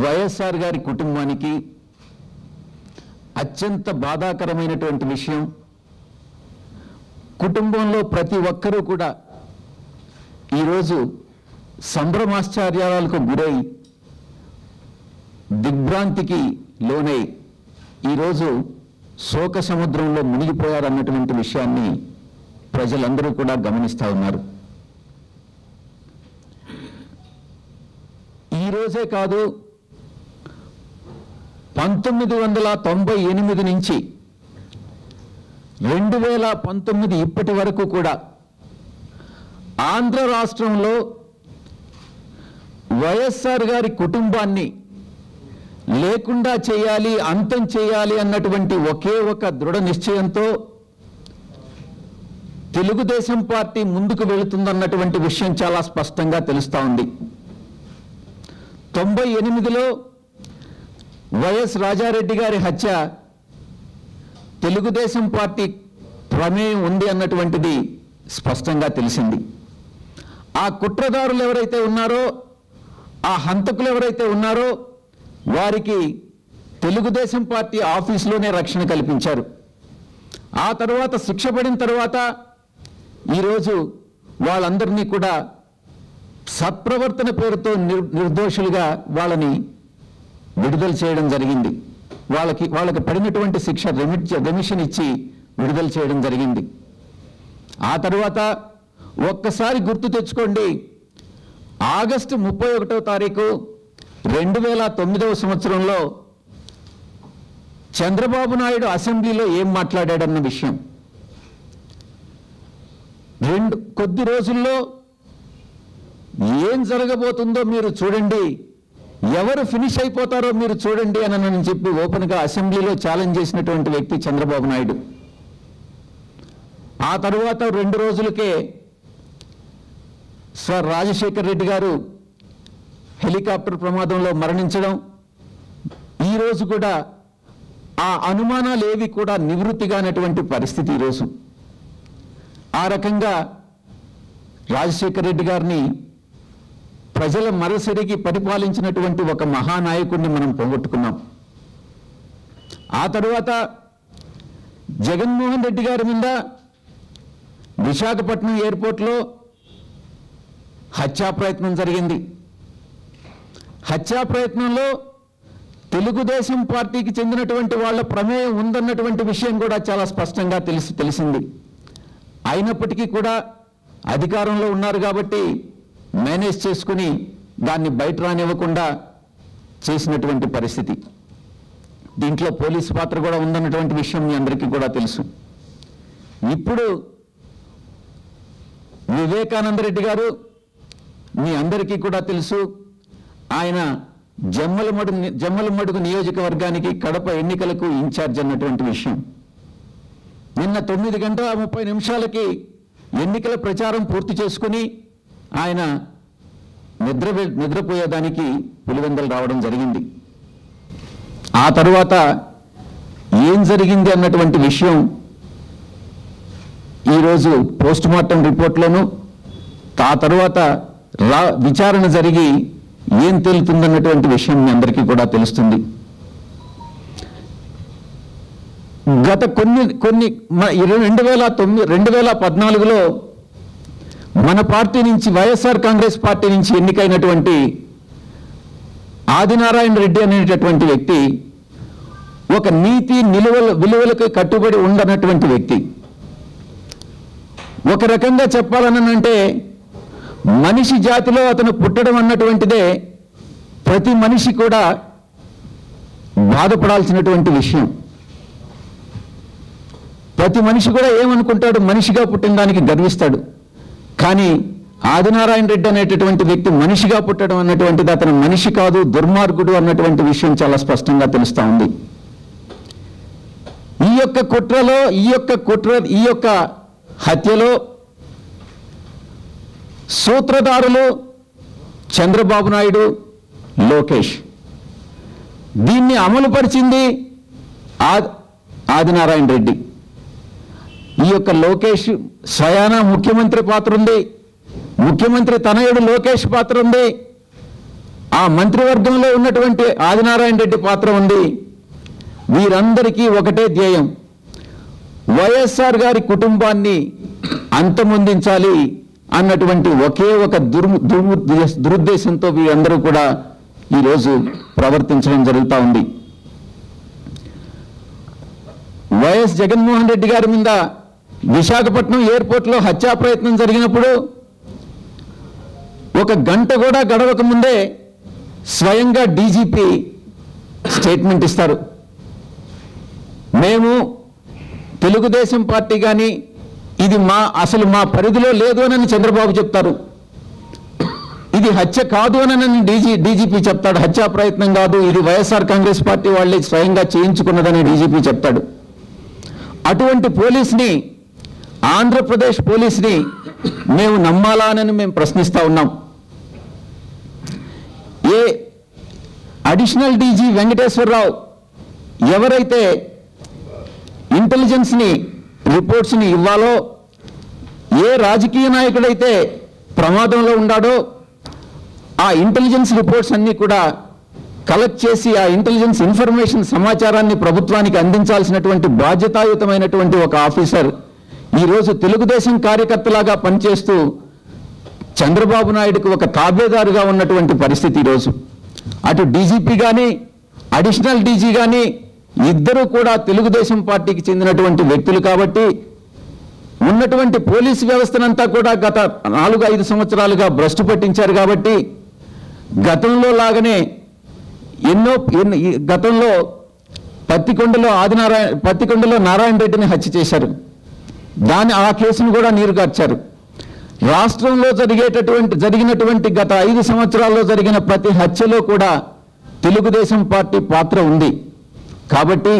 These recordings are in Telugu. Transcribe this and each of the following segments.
వైఎస్ఆర్ గారి కుటుంబానికి అత్యంత బాధాకరమైనటువంటి విషయం. కుటుంబంలో ప్రతి ఒక్కరూ కూడా ఈరోజు సంభ్రమాశ్చర్యాలకు గురై దిగ్భ్రాంతికి లోనై ఈరోజు శోక సముద్రంలో మునిగిపోయారన్నటువంటి విషయాన్ని ప్రజలందరూ కూడా గమనిస్తూ ఉన్నారు. ఈరోజే కాదు, 1998 నుంచి 2019 ఇప్పటి వరకు కూడా ఆంధ్ర రాష్ట్రంలో వైఎస్ఆర్ గారి కుటుంబాన్ని లేకుండా చేయాలి, అంతం చేయాలి అన్నటువంటి ఒకే ఒక దృఢ నిశ్చయంతో తెలుగుదేశం పార్టీ ముందుకు వెళుతుందన్నటువంటి విషయం చాలా స్పష్టంగా తెలుస్తూ ఉంది. 98లో వైఎస్ రాజారెడ్డి గారి హత్య తెలుగుదేశం పార్టీ ప్రమేయం ఉంది అన్నటువంటిది స్పష్టంగా తెలిసింది. ఆ కుట్రదారులు ఎవరైతే ఉన్నారో, ఆ హంతకులు ఎవరైతే ఉన్నారో వారికి తెలుగుదేశం పార్టీ ఆఫీసులోనే రక్షణ కల్పించారు. ఆ తర్వాత శిక్ష పడిన తర్వాత ఈరోజు వాళ్ళందరినీ కూడా సత్ప్రవర్తన పేరుతో నిర్దోషులుగా వాళ్ళని విడుదల చేయడం జరిగింది. వాళ్ళకి పడినటువంటి శిక్ష రెమిషన్ ఇచ్చి విడుదల చేయడం జరిగింది. ఆ తర్వాత ఒక్కసారి గుర్తు తెచ్చుకోండి, ఆగస్టు 31వ తారీఖు 2009వ సంవత్సరంలో చంద్రబాబు నాయుడు అసెంబ్లీలో ఏం మాట్లాడాడన్న విషయం. కొద్ది రోజుల్లో ఏం జరగబోతుందో మీరు చూడండి, ఎవరు ఫినిష్ అయిపోతారో మీరు చూడండి అని చెప్పి ఓపెన్గా అసెంబ్లీలో ఛాలెంజ్ చేసినటువంటి వ్యక్తి చంద్రబాబు నాయుడు. ఆ తరువాత 2 రోజులకే సార్ రాజశేఖర్ రెడ్డి గారు హెలికాప్టర్ ప్రమాదంలో మరణించడం, ఈరోజు కూడా ఆ అనుమానాలు ఏవి కూడా నివృత్తిగానటువంటి పరిస్థితి ఈరోజు. ఆ రకంగా రాజశేఖర్ రెడ్డి గారిని ప్రజల మరసరికి పరిపాలించినటువంటి ఒక మహానాయకుడిని మనం పోగొట్టుకున్నాం. ఆ తరువాత జగన్మోహన్ రెడ్డి గారి మీద విశాఖపట్నం ఎయిర్పోర్ట్లో హత్యా ప్రయత్నం జరిగింది. హత్యా ప్రయత్నంలో తెలుగుదేశం పార్టీకి చెందినటువంటి వాళ్ళ ప్రమేయం ఉందన్నటువంటి విషయం కూడా చాలా స్పష్టంగా తెలిసింది. అయినప్పటికీ కూడా అధికారంలో ఉన్నారు కాబట్టి మేనేజ్ చేసుకుని దాన్ని బయట రానివ్వకుండా చేసినటువంటి పరిస్థితి. దీంట్లో పోలీసు పాత్ర కూడా ఉందన్నటువంటి విషయం మీ అందరికీ కూడా తెలుసు. ఇప్పుడు వివేకానంద రెడ్డి గారు మీ అందరికీ కూడా తెలుసు, ఆయన జమ్మలమడుగు నియోజకవర్గానికి కడప ఎన్నికలకు ఇన్ఛార్జ్ అన్నటువంటి విషయం. నిన్న 9:30 ఎన్నికల ప్రచారం పూర్తి చేసుకుని ఆయన నిద్రపోయేదానికి పులివెందలు రావడం జరిగింది. ఆ తరువాత ఏం జరిగింది అన్నటువంటి విషయం ఈరోజు పోస్ట్మార్టం రిపోర్ట్లోను, ఆ తరువాత విచారణ జరిగి ఏం తేలుతుందన్నటువంటి విషయం మీ అందరికీ కూడా తెలుస్తుంది. గత కొన్ని 2014లో మన పార్టీ నుంచి, వైఎస్ఆర్ కాంగ్రెస్ పార్టీ నుంచి ఎన్నికైనటువంటి ఆదినారాయణ రెడ్డి అనేటటువంటి వ్యక్తి ఒక నీతి విలువలకు కట్టుబడి ఉండనటువంటి వ్యక్తి. ఒక రకంగా చెప్పాలనంటే మనిషి జాతిలో అతను పుట్టడం అన్నటువంటిదే ప్రతి మనిషి కూడా బాధపడాల్సినటువంటి విషయం. ప్రతి మనిషి కూడా ఏమనుకుంటాడు, మనిషిగా పుట్టిన దానికి గర్విస్తాడు. కానీ ఆదినారాయణ రెడ్డి అనేటటువంటి వ్యక్తి మనిషిగా పుట్టడం అన్నటువంటిది అతను మనిషి కాదు, దుర్మార్గుడు అన్నటువంటి విషయం చాలా స్పష్టంగా తెలుస్తూ ఉంది. ఈ యొక్క హత్యలో సూత్రధారులు చంద్రబాబు నాయుడు, లోకేష్. దీన్ని అమలుపరిచింది ఆదినారాయణ రెడ్డి. ఈ యొక్క లోకేష్ స్వయాన ముఖ్యమంత్రి పాత్ర ఉంది, ముఖ్యమంత్రి తనయుడు లోకేష్ పాత్ర ఉంది. ఆ మంత్రివర్గంలో ఉన్నటువంటి ఆదినారాయణ రెడ్డి పాత్ర ఉంది. వీరందరికీ ఒకటే ధ్యేయం, వైఎస్ఆర్ గారి కుటుంబాన్ని అంతమొందించాలి అన్నటువంటి ఒకే ఒక దురుద్దేశంతో వీరందరూ కూడా ఈరోజు ప్రవర్తించడం జరుగుతూ ఉంది. వైఎస్ జగన్మోహన్ రెడ్డి గారి మీద విశాఖపట్నం ఎయిర్పోర్ట్లో హత్యా ప్రయత్నం జరిగినప్పుడు ఒక గంట కూడా గడవక ముందే స్వయంగా డీజీపీ స్టేట్మెంట్ ఇస్తారు. మేము తెలుగుదేశం పార్టీ కానీ ఇది అసలు మా పరిధిలో లేదు అని చంద్రబాబు చెప్తారు. ఇది హత్య కాదు అని డీజీపీ చెప్తాడు. హత్యా ప్రయత్నం కాదు, ఇది వైఎస్ఆర్ కాంగ్రెస్ పార్టీ వాళ్ళే స్వయంగా చేయించుకున్నదని డీజీపీ చెప్తాడు. అటువంటి పోలీస్ని, ఆంధ్రప్రదేశ్ పోలీస్ని మేము నమ్మాలా అని మేము ప్రశ్నిస్తూ ఉన్నాం. ఏ అడిషనల్ డీజీ వెంకటేశ్వరరావు ఎవరైతే ఇంటెలిజెన్స్ని రిపోర్ట్స్ని ఇవ్వాలో, ఏ రాజకీయ నాయకుడైతే ప్రమాదంలో ఉన్నాడో ఆ ఇంటెలిజెన్స్ రిపోర్ట్స్ అన్నీ కూడా కలెక్ట్ చేసి ఆ ఇంటెలిజెన్స్ ఇన్ఫర్మేషన్ సమాచారాన్ని ప్రభుత్వానికి అందించాల్సినటువంటి బాధ్యతాయుతమైనటువంటి ఒక ఆఫీసర్ ఈరోజు తెలుగుదేశం కార్యకర్తలాగా పనిచేస్తూ చంద్రబాబు నాయుడుకు ఒక తాబేదారుగా ఉన్నటువంటి పరిస్థితి ఈరోజు. అటు డీజీపీ కానీ అడిషనల్ డీజీ కానీ ఇద్దరూ కూడా తెలుగుదేశం పార్టీకి చెందినటువంటి వ్యక్తులు కాబట్టి ఉన్నటువంటి పోలీసు వ్యవస్థనంతా కూడా గత 4-5 సంవత్సరాలుగా భ్రష్టు పట్టించారు. కాబట్టి గతంలో లాగానే గతంలో పత్తికొండలో నారాయణ రెడ్డిని హత్య చేశారు. ఆ కేసును కూడా నీరుగార్చారు. రాష్ట్రంలో జరిగినటువంటి గత 5 సంవత్సరాల్లో జరిగిన ప్రతి హత్యలో కూడా తెలుగుదేశం పార్టీ పాత్ర ఉంది. కాబట్టి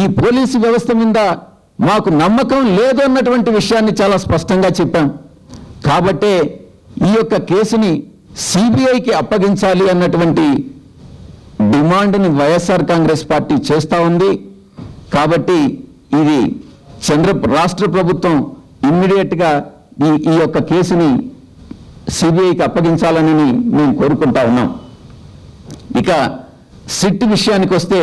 ఈ పోలీసు వ్యవస్థ మీద మాకు నమ్మకం లేదు అన్నటువంటి విషయాన్ని చాలా స్పష్టంగా చెప్పాం. కాబట్టే ఈ యొక్క కేసుని సిబిఐకి అప్పగించాలి అన్నటువంటి డిమాండ్ని వైఎస్ఆర్ కాంగ్రెస్ పార్టీ చేస్తూ ఉంది. కాబట్టి ఇది రాష్ట్ర ప్రభుత్వం ఇమ్మీడియట్గా ఈ యొక్క కేసుని సిబిఐకి అప్పగించాలని మేము కోరుకుంటా ఉన్నాం. ఇక సిట్ విషయానికి వస్తే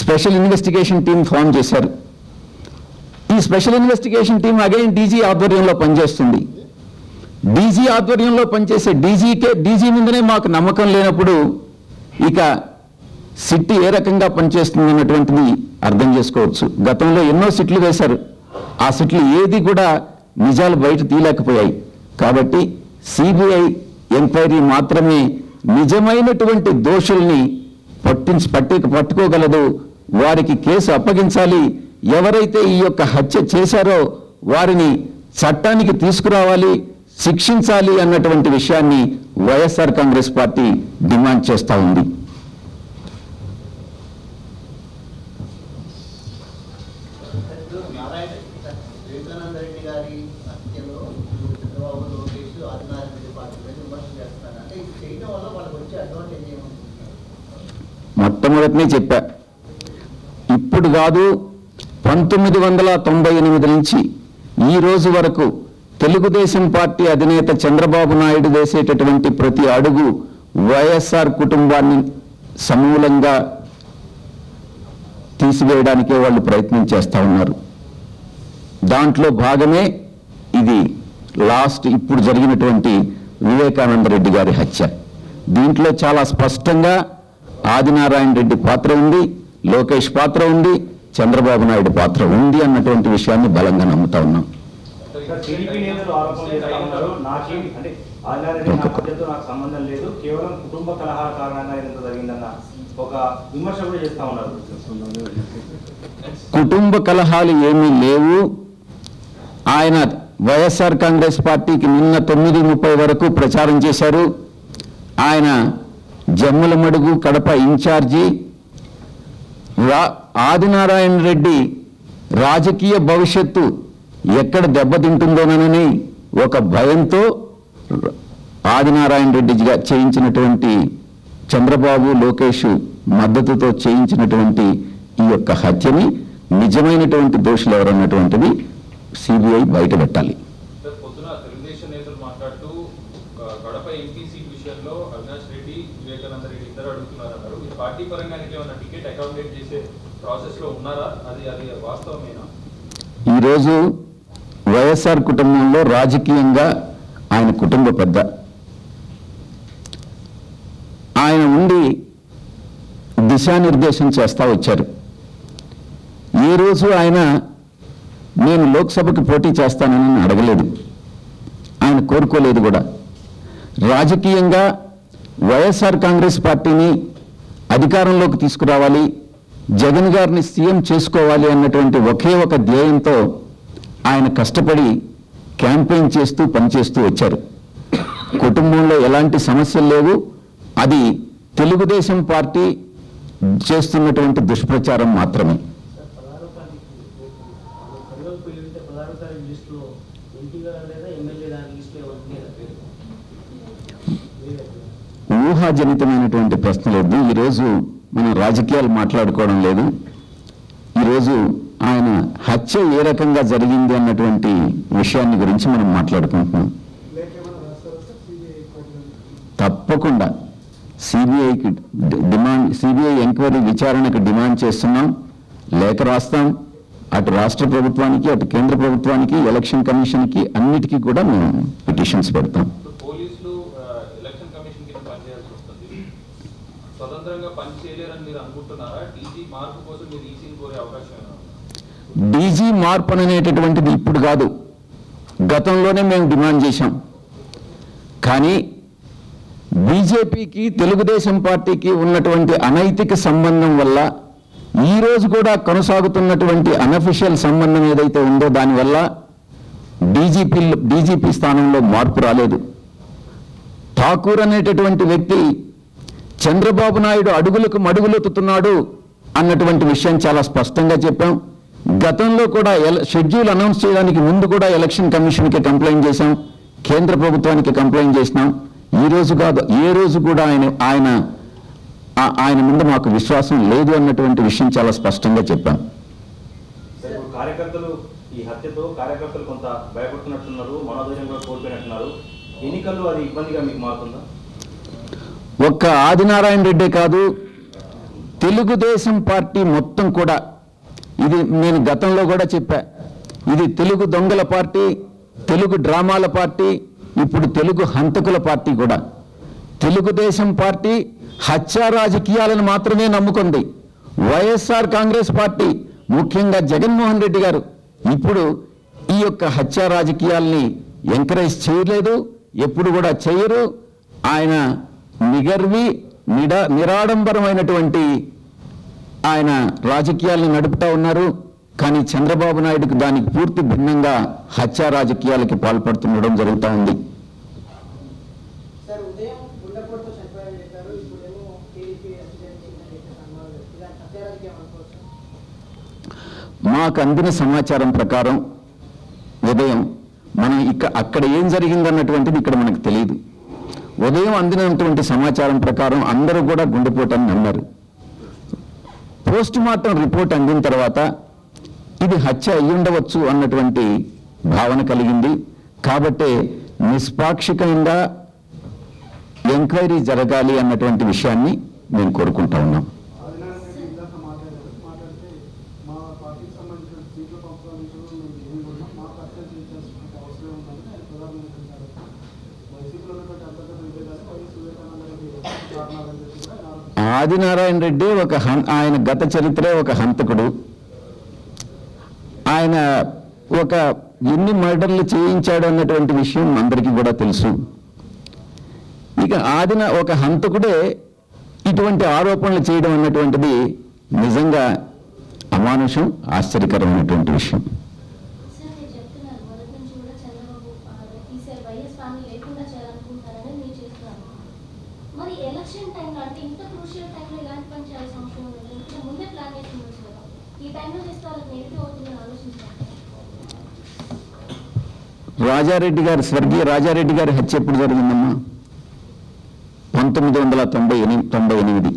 స్పెషల్ ఇన్వెస్టిగేషన్ టీం ఫామ్ చేశారు. ఈ special investigation team again DG ఆధ్వర్యంలో పనిచేస్తుంది. డీజీ ఆధ్వర్యంలో పనిచేసే డీజీ మీదనే మాకు నమ్మకం లేనప్పుడు ఇక సిట్ ఏ రకంగా పనిచేస్తుంది అన్నటువంటిది అర్థం చేసుకోవచ్చు. గతంలో ఎన్నో సిట్లు వేశారు, ఆ సిట్లు ఏది కూడా నిజాలు బయట తీయలేకపోయాయి. కాబట్టి సిబిఐ ఎంక్వైరీ మాత్రమే నిజమైనటువంటి దోషుల్ని పట్టుకోగలదు. వారికి కేసు అప్పగించాలి. ఎవరైతే ఈ యొక్క హత్య చేశారో వారిని చట్టానికి తీసుకురావాలి, శిక్షించాలి అన్నటువంటి విషయాన్ని వైఎస్ఆర్ కాంగ్రెస్ పార్టీ డిమాండ్ చేస్తూ ఉంది. మొట్టమొదటినే చెప్పా, ఇప్పుడు కాదు 1998 నుంచి ఈ రోజు వరకు తెలుగుదేశం పార్టీ అధినేత చంద్రబాబు నాయుడు వేసేటటువంటి ప్రతి అడుగు వైఎస్ఆర్ కుటుంబాన్ని సమూలంగా తీసివేయడానికే వాళ్ళు ప్రయత్నం చేస్తూ ఉన్నారు. దాంట్లో భాగమే ఇది ఇప్పుడు జరిగినటువంటి వివేకానంద రెడ్డి గారి హత్య. దీంట్లో చాలా స్పష్టంగా ఆదినారాయణ రెడ్డి పాత్ర ఉంది, లోకేష్ పాత్ర ఉంది, చంద్రబాబు నాయుడు పాత్ర ఉంది అన్నటువంటి విషయాన్ని బలంగా నమ్ముతా ఉన్నాం. కుటుంబ కలహాలు ఏమీ లేవు. ఆయన వైఎస్ఆర్ కాంగ్రెస్ పార్టీకి నిన్న 9:30 వరకు ప్రచారం చేశారు. ఆయన జమ్మలమడుగు కడప ఇన్ఛార్జి. ఆదినారాయణ రెడ్డి రాజకీయ భవిష్యత్తు ఎక్కడ దెబ్బతింటుందోనని ఒక భయంతో ఆదినారాయణ రెడ్డిగా చేయించినటువంటి చంద్రబాబు లోకేష్ మద్దతుతో చేయించినటువంటి ఈ యొక్క హత్యని నిజమైనటువంటి దోషులు ఎవరన్నటువంటిది సిబిఐ బయట పెట్టాలి. మాట్లాడుతూ కడప ఎంపీ సీట్ విషయంలో అవినాష్ రెడ్డి, వివేకానంద రెడ్డి ఇద్దరు అడుగుతున్నారన్నారు. మీరు పార్టీ పరంగా ఏమైనా టికెట్ అకామిడేట్ చేసే ప్రాసెస్ లో ఉన్నారా? అది వాస్తవమేనా? ఈరోజు వైఎస్ఆర్ కుటుంబంలో రాజకీయంగా ఆయన కుటుంబ పెద్ద, ఆయన ఉండి దిశానిర్దేశం చేస్తూ వచ్చారు. ఈ రోజు ఆయన నేను లోక్సభకు పోటీ చేస్తానని అడగలేదు, ఆయన కోరుకోలేదు కూడా. రాజకీయంగా వైఎస్ఆర్ కాంగ్రెస్ పార్టీని అధికారంలోకి తీసుకురావాలి, జగన్ గారిని సీఎం చేసుకోవాలి అన్నటువంటి ఒకే ఒక ధ్యేయంతో ఆయన కష్టపడి క్యాంపెయిన్ చేస్తూ పనిచేస్తూ వచ్చారు. కుటుంబంలో ఎలాంటి సమస్యలు లేవు. అది తెలుగుదేశం పార్టీ చేస్తున్నటువంటి దుష్ప్రచారం మాత్రమే. ఊహాజనితమైనటువంటి ప్రశ్న లేదు. ఈరోజు మనం రాజకీయాలు మాట్లాడుకోవడం లేదు. ఈరోజు ఆయన హత్య ఏ రకంగా జరిగింది అన్నటువంటి విషయాన్ని గురించి మనం మాట్లాడుకుంటున్నాం. తప్పకుండా సిబిఐకి సిబిఐ ఎంక్వైరీ విచారణకు డిమాండ్ చేస్తున్నాం, లేఖ రాస్తాం. అటు రాష్ట్ర ప్రభుత్వానికి, అటు కేంద్ర ప్రభుత్వానికి, ఎలక్షన్ కమిషన్కి, అన్నిటికీ కూడా మేము పిటిషన్స్ పెడతాం. డీజీ మార్పు అనేటటువంటిది ఇప్పుడు కాదు, గతంలోనే మేము డిమాండ్ చేశాం. కానీ బీజేపీకి, తెలుగుదేశం పార్టీకి ఉన్నటువంటి అనైతిక సంబంధం వల్ల ఈ రోజు కూడా కొనసాగుతున్నటువంటి అనఫిషియల్ సంబంధం ఏదైతే ఉందో దానివల్ల డీజీపీ స్థానంలో మార్పు రాలేదు. ఠాకూర్ అనేటటువంటి వ్యక్తి చంద్రబాబు నాయుడు అడుగులకు మడుగులెత్తుతున్నాడు అన్నటువంటి విషయం చాలా స్పష్టంగా చెప్పాం. గతంలో కూడా షెడ్యూల్ అనౌన్స్ చేయడానికి ముందు కూడా ఎలక్షన్ కమిషన్కి కంప్లైంట్ చేశాం, కేంద్ర ప్రభుత్వానికి కంప్లైంట్ చేసినాం. ఈ రోజు కాదు, ఏ రోజు కూడా ఆయన ముందు మాకు విశ్వాసం లేదు అన్నటువంటి విషయం చాలా స్పష్టంగా చెప్పాం. కార్యకర్తలు ఈ హత్యతో కార్యకర్తలు కొంత భయపడుతున్నట్టున్నారు, మనోధైర్యం కూడా కోల్పోయినట్టున్నారు. ఎన్నికల్లో అది ఇబ్బందిగా మీకు మారుతుందా? ఒక్క ఆదినారాయణ రెడ్డే కాదు, తెలుగుదేశం పార్టీ మొత్తం కూడా, ఇది నేను గతంలో కూడా చెప్పా, ఇది తెలుగు దొంగల పార్టీ, తెలుగు డ్రామాల పార్టీ, ఇప్పుడు తెలుగు హంతకుల పార్టీ కూడా. తెలుగుదేశం పార్టీ హత్యా రాజకీయాలను మాత్రమే నమ్ముకుంది. వైఎస్ఆర్ కాంగ్రెస్ పార్టీ, ముఖ్యంగా జగన్మోహన్ రెడ్డి గారు ఇప్పుడు ఈ యొక్క హత్యా రాజకీయాల్ని ఎంకరేజ్ చేయలేదు, ఎప్పుడు కూడా చేయరు. ఆయన నిగర్వి నిరాడంబరమైనటువంటి ఆయన రాజకీయాలను నడుపుతా ఉన్నారు. కానీ చంద్రబాబు నాయుడుకు దానికి పూర్తి భిన్నంగా హత్యా రాజకీయాలకి పాల్పడుతుండడం జరుగుతూ ఉంది. మాకు అందిన సమాచారం ప్రకారం ఉదయం మనం అక్కడ ఏం జరిగిందన్నటువంటిది ఇక్కడ మనకు తెలియదు. ఉదయం అందినటువంటి సమాచారం ప్రకారం అందరూ కూడా గుండెపోటని నమ్మారు. పోస్ట్ మార్టం రిపోర్ట్ అందిన తర్వాత ఇది హత్య అయ్యుండవచ్చు అన్నటువంటి భావన కలిగింది. కాబట్టే నిష్పాక్షికంగా ఎంక్వైరీ జరగాలి అన్నటువంటి విషయాన్ని మేము కోరుకుంటా ఉన్నాం. ఆదినారాయణ రెడ్డి ఆయన గత చరిత్రే ఒక హంతకుడు. ఆయన ఎన్ని మర్డర్లు చేయించాడు అన్నటువంటి విషయం అందరికీ కూడా తెలుసు. ఇక ఒక హంతకుడే ఇటువంటి ఆరోపణలు చేయడం అన్నటువంటిది నిజంగా అమానుషం, ఆశ్చర్యకరమైనటువంటి విషయం. స్వర్గీయ రాజారెడ్డి గారి హత్య ఎప్పుడు జరిగిందమ్మా? 1998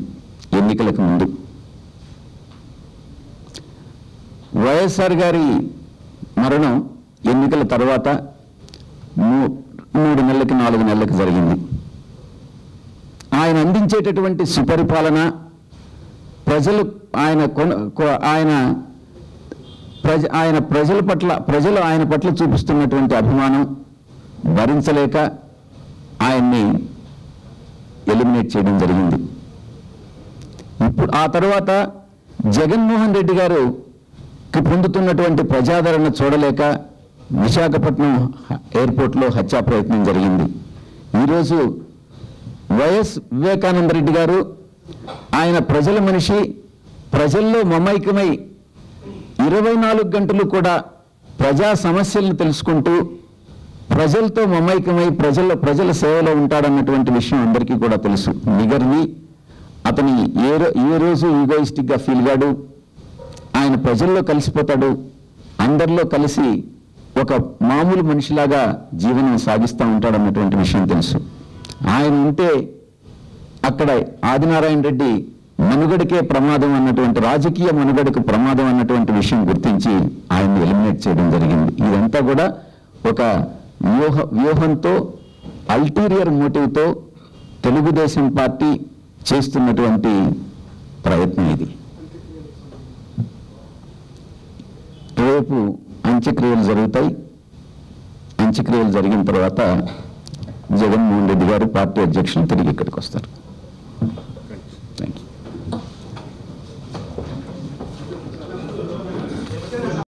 ఎన్నికలకు ముందు. వైఎస్ఆర్ గారి మరణం ఎన్నికల తర్వాత 3 నెలలకి 4 నెలలకి జరిగింది. ఆయన అందించేటటువంటి సుపరిపాలన ప్రజలు ప్రజలు ఆయన పట్ల చూపిస్తున్నటువంటి అభిమానం భరించలేక ఆయన్ని ఎలిమినేట్ చేయడం జరిగింది. ఇప్పుడు ఆ తర్వాత జగన్మోహన్ రెడ్డి గారు పొందుతున్నటువంటి ప్రజాదరణ చూడలేక విశాఖపట్నం ఎయిర్పోర్ట్లో హత్యా ప్రయత్నం జరిగింది. ఈరోజు వైఎస్ వివేకానంద రెడ్డి గారు ఆయన ప్రజల మనిషి, ప్రజల్లో మమైకమై 24 గంటలు కూడా ప్రజా సమస్యలను తెలుసుకుంటూ ప్రజలతో మమైకమై ప్రజల సేవలో ఉంటాడన్నటువంటి విషయం అందరికీ కూడా తెలుసు. నిగర్వి అతని ఏ రోజు ఈగోయిస్టిక్గా ఫీల్ కాడు. ఆయన ప్రజల్లో కలిసిపోతాడు, అందరిలో కలిసి ఒక మామూలు మనిషిలాగా జీవనం సాగిస్తూ ఉంటాడన్నటువంటి విషయం తెలుసు. ఆయన ఉంటే అక్కడ ఆదినారాయణ రెడ్డి మనుగడకే ప్రమాదం అన్నటువంటి, రాజకీయ మనుగడకు ప్రమాదం అన్నటువంటి విషయం గుర్తించి ఆయన్ని ఎలిమినేట్ చేయడం జరిగింది. ఇదంతా కూడా ఒక వ్యూహంతో, అల్టీరియర్ మోటివ్తో తెలుగుదేశం పార్టీ చేస్తున్నటువంటి ప్రయత్నం ఇది. రేపు అంత్యక్రియలు జరుగుతాయి. అంత్యక్రియలు జరిగిన తర్వాత జగన్మోహన్ రెడ్డి గారు పార్టీ అధ్యక్షులు తిరిగి ఇక్కడికి వస్తారు.